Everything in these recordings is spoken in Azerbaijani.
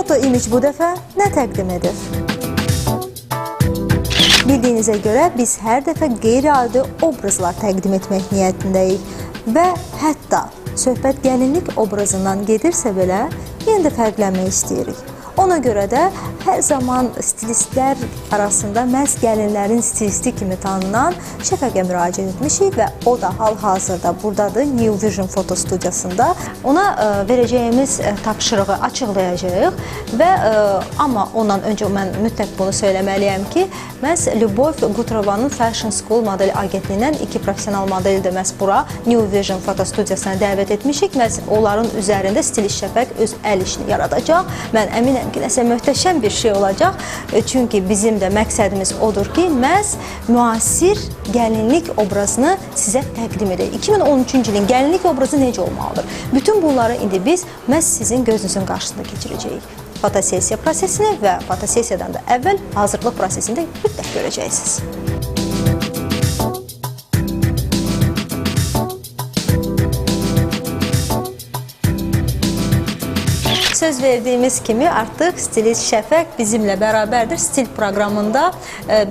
Foto Image bu dəfə nə təqdim edir? Bildiyinizə görə biz hər dəfə qeyri-adi obrazlar təqdim etmək niyyətindəyik və hətta söhbət gəlinlik obrazından gedirsə belə, yenə də fərqlənmək istəyirik. Ona görə də hər zaman stilistlər arasında məhz gəlinlərin stilisti kimi tanınan Şəfəqə müraciət etmişik və o da hal-hazırda buradadır, New Vision foto studiyasında. Ona verəcəyimiz tapşırığı açıqlayacağıq və amma ondan öncə mən mütləq bunu söyləməliyəm ki, məhz Lyubov Qutrovanın Fashion School model agentliyindən 2 professional modeli də məhz bura New Vision foto studiyasına dəvət etmişik. Məhz onların üzərində stilist Şəfəq öz əl işini yaradacaq. Mən əminəm ki, nəsə möhtəşəm bir şey olacaq. Çünki bizim də məqsədimiz odur ki, məhz müasir gəlinlik obrazını sizə təqdim edək. 2013-cü ilin gəlinlik obrazı necə olmalıdır? Bütün bunları indi biz məhz sizin gözünüzün qarşısında keçirəcəyik. Fotosessiya prosesini və fotosessiyadan da əvvəl hazırlıq prosesini də mütləq görəcəksiniz. Söz verdiyimiz kimi artıq stilist Şəfəq bizimlə bərabərdir. Stil proqramında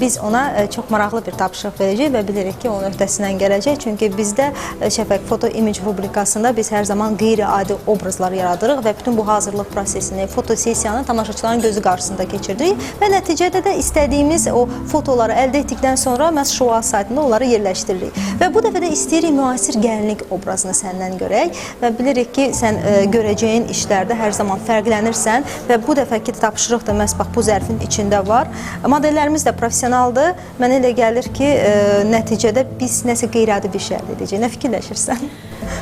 biz ona çox maraqlı bir tapşırıq verəcəyik və bilirik ki, onun öhdəsindən gələcək. Çünki bizdə Şəfəq Foto Image rubrikasında biz hər zaman qeyri-adi obrazlar yaradırıq və bütün bu hazırlıq prosesini, fotosessiyanı tamaşaçıların gözü qarşısında keçiririk və nəticədə də istədiyimiz o fotoları əldə etdikdən sonra məhz Şoua saytında onları yerləşdiririk. Və bu dəfə də istəyirik müasir gəlinlik obrazını səndən görək və bilirik ki, sən görəcəyin işlərdə hər zaman fərqlənirsən və bu dəfəki tapşırıq da məhz bax bu zərfin içində var. Modellərimiz də professionaldır. Mənə elə gəlir ki, nəticədə biz nəsə qeyri-adi bir şey əldə edəcəyik. Nə fikirləşirsən?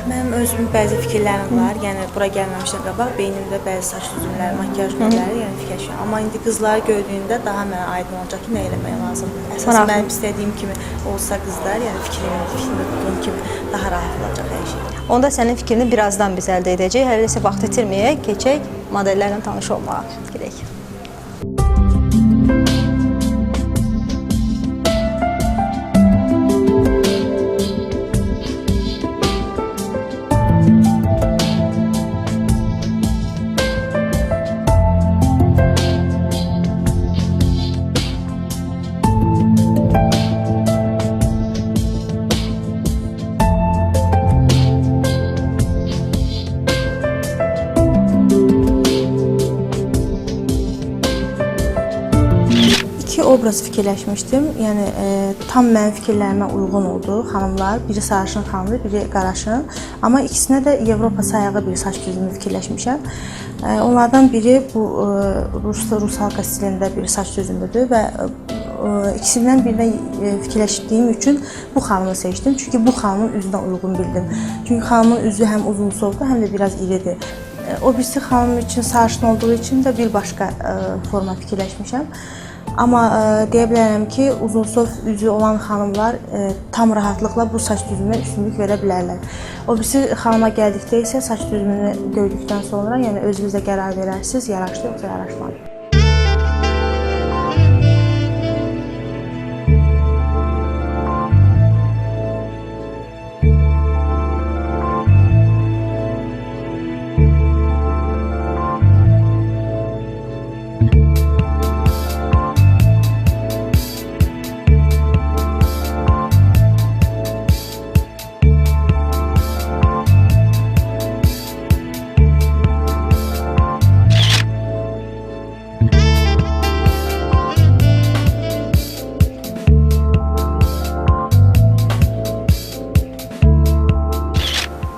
Mənim özümün bəzi fikirlərim var. Yəni bura gəlməmişdən qabaq beynimdə bəzi saç düzümləri, makyaj modelləri fikirləşirəm. Amma indi qızları gördüyümdə daha mənə aydın olacaq ki, nə eləmək lazımdır. Əsas mənim istədiyim kimi olsa qızlar, yəni fikrimdə tutduğum kimi daha rahat olacaq hər şey. Onda sənin fikrini birazdan biz əldə edəcəyik. Hələ isə vaxt itirməyək, keçək modellərlə tanış olmağa gedək. Obraz fikirləşmişdim. Yəni tam mənim fikirlərimə uyğun oldu xanımlar. Biri sarışın xanımdır, biri qaraşın. Amma ikisinə də Avropa sayağı bir saç düzümü fikirləşmişəm. Onlardan biri bu rusalka stilində bir saç düzümüdür və ikisindən birinə fikirləşdiyim üçün bu xanımı seçdim. Çünki bu xanımın üzünə uyğun bildim. Çünki xanımın üzü həm uzun soldu, həm də biraz iridir. O birisi xanım üçün sarışın olduğu üçün də bir başqa forma fikirləşmişəm. Amma deyə bilərəm ki, uzunsov üzü olan xanımlar tam rahatlıqla bu saç düzümünə üstünlük verə bilərlər. O birisi xanıma gəldikdə isə saç düzümünü gördükdən sonra, yəni özünüz də qərar verərsiniz, yaraşdı yoxsa yaraşmadı.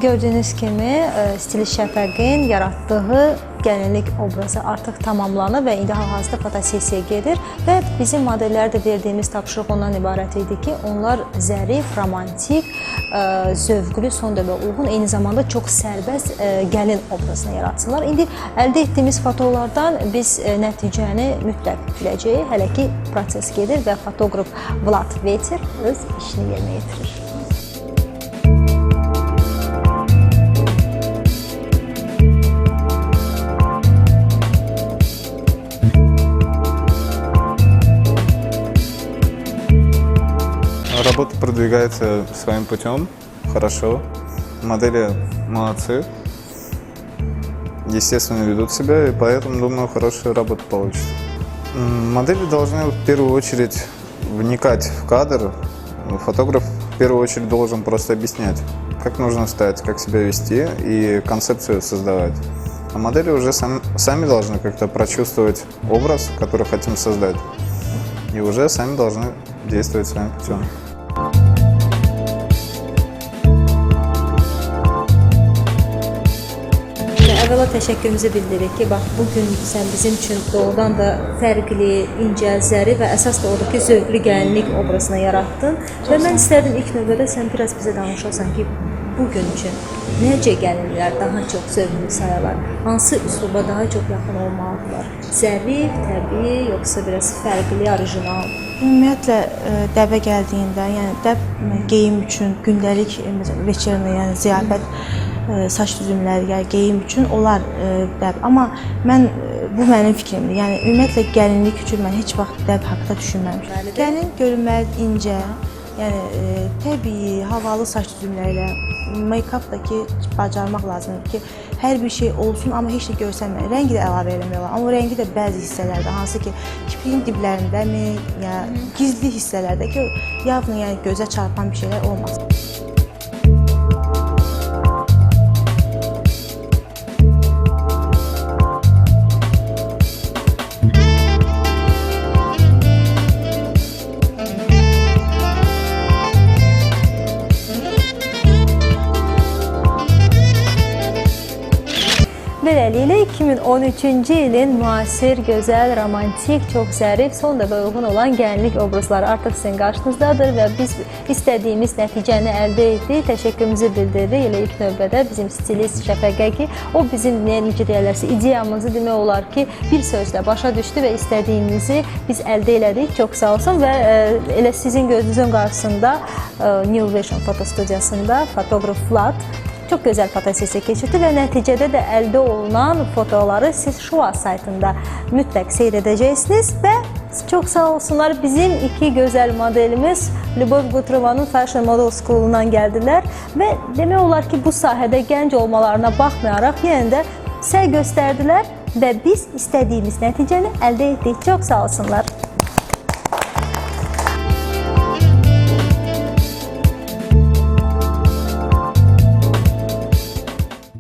Gördüyünüz kimi stilist Şəfəqin yaratdığı gəlinlik obrazı artıq tamamlanır və indi hal-hazırda fotosessiya gedir və bizim modellərdə verdiyimiz tapşırıq ondan ibarət idi ki, onlar zərif, romantik, zövqlü, son dövrə uyğun, eyni zamanda çox sərbəst gəlin obrazını yaratsınlar. İndi əldə etdiyimiz fotolardan biz nəticəni mütləq biləcəyik. Hələ ki, proses gedir və fotoqraf Vlad Veter öz işini yerinə yetirir. Работа продвигается своим путем, хорошо. Модели молодцы. естественно ведут себя, и поэтому, думаю, хорошая работа получится. Модели должны в первую очередь вникать в кадр. Фотограф в первую очередь должен просто объяснять, как нужно стоять, как себя вести и концепцию создавать. А модели уже сами должны как-то прочувствовать образ, который хотим создать, и уже сами должны действовать своим путем. Əvvəla təşəkkürümüzü bildiririk ki, bax bugün sən bizim üçün doğrudan da fərqli, incə, zərif və əsas da odur ki, zövqlü gəlinlik obrazını yaratdın. Və mən istədim ilk növbədə sən biraz bizə danışasan ki, bugün üçün necə gəlinliklər daha çox zövqlü sayılar, hansı üsluba daha çox yaxın olmalıdırlar? Zərif, təbii, yoxsa biraz fərqli, orijinal? Ümumiyyətlə dəbə gəldiyində, yəni dəb geyim üçün, gündəlik veçerni, yəni ziyafət saç düzümləri, yəni geyim üçün olar dəb. Amma mən bu mənim fikrimdir. Yəni ümumiyyətlə gəlinlik üçün mən heç vaxt dəb haqqında düşünməmişəm. Gəlin görünməli incə, yəni təbii, havalı saç düzümləri ilə make-updakı bacarmaq lazımdır ki, hər bir şey olsun, amma heç də görsənmir. Rəngi də əlavə eləmək olar, amma o rəngi də bəzi hissələrdə, hansı ki, kipriyin diblərindəmi, ya gizli hissələrdə ki, yavını, yəni gözə çarpan bir şeylər olmasın. Beləliklə 2013-cü ilin müasir, gözəl, romantik, çox zərif, son dəfə uyğun olan gəlinlik obrazları artıq sizin qarşınızdadır və biz istədiyimiz nəticəni əldə etdik. Təşəkkürümüzü bildiririk. Elə ilk növbədə bizim stilist Şəfəqə ki, o bizim necə deyərlərsə ideyamızı demək olar ki, bir sözlə başa düşdü və istədiyimizi biz əldə elədik. Çox sağ olsun və elə sizin gözünüzün qarşısında New Vision fotostudiyasında fotoqraf Vlad çox gözəl fotosessiya keçirdi və nəticədə də əldə olunan fotoları siz Şua saytında mütləq seyr edəcəksiniz və çox sağ olsunlar bizim iki gözəl modelimiz Lyubov Gutrovanın Fashion Model School-undan gəldilər və demək olar ki, bu sahədə gənc olmalarına baxmayaraq yenə də səy göstərdilər və biz istədiyimiz nəticəni əldə etdik. Çox sağ olsunlar.